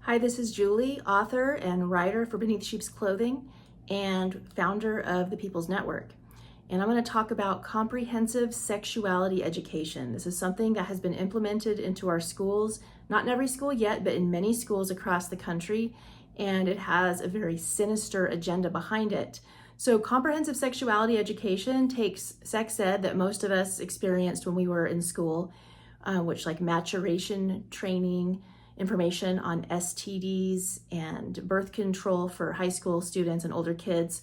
Hi, this is Julie, author and writer for Beneath Sheep's Clothing and founder of the People's Network. And I'm going to talk about comprehensive sexuality education. This is something that has been implemented into our schools, not in every school yet, but in many schools across the country. And it has a very sinister agenda behind it. So comprehensive sexuality education takes sex ed that most of us experienced when we were in school, which like maturation training, information on STDs and birth control for high school students and older kids.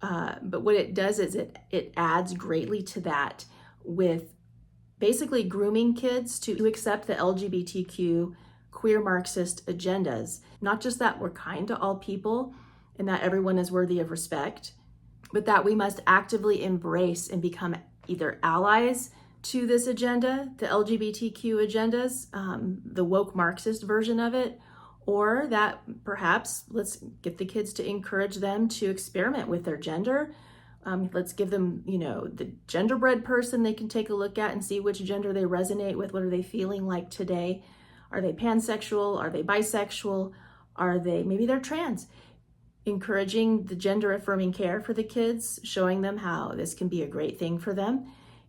But what it does is it adds greatly to that with basically grooming kids to accept the LGBTQ queer Marxist agendas. Not just that we're kind to all people and that everyone is worthy of respect, but that we must actively embrace and become either allies to this agenda, the LGBTQ agendas, the woke Marxist version of it, or that perhaps let's get the kids to encourage them to experiment with their gender. Let's give them, the genderbread person they can take a look at and see which gender they resonate with. What are they feeling like today? Are they pansexual? Are they bisexual? Maybe they're trans? Encouraging the gender affirming care for the kids, showing them how this can be a great thing for them,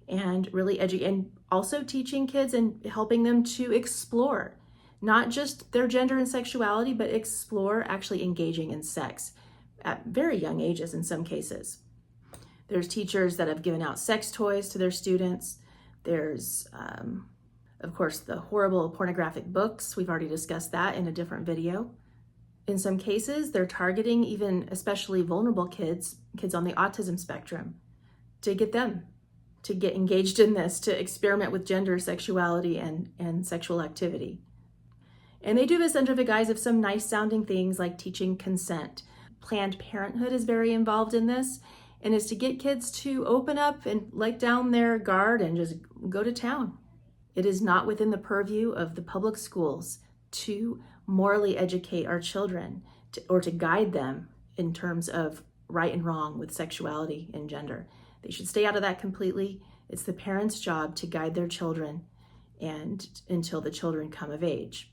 and really and also teaching kids and helping them to explore not just their gender and sexuality, but explore actually engaging in sex at very young ages in some cases. There's teachers that have given out sex toys to their students. There's, of course, the horrible pornographic books. We've already discussed that in a different video. In some cases, they're targeting even especially vulnerable kids on the autism spectrum, to get them to get engaged in this, to experiment with gender, sexuality, and sexual activity. And they do this under the guise of some nice sounding things like teaching consent. Planned Parenthood is very involved in this, and is to get kids to open up and let down their guard and just go to town. It is not within the purview of the public schools to morally educate our children or to guide them in terms of right and wrong with sexuality and gender. They should stay out of that completely. It's the parents' job to guide their children and until the children come of age.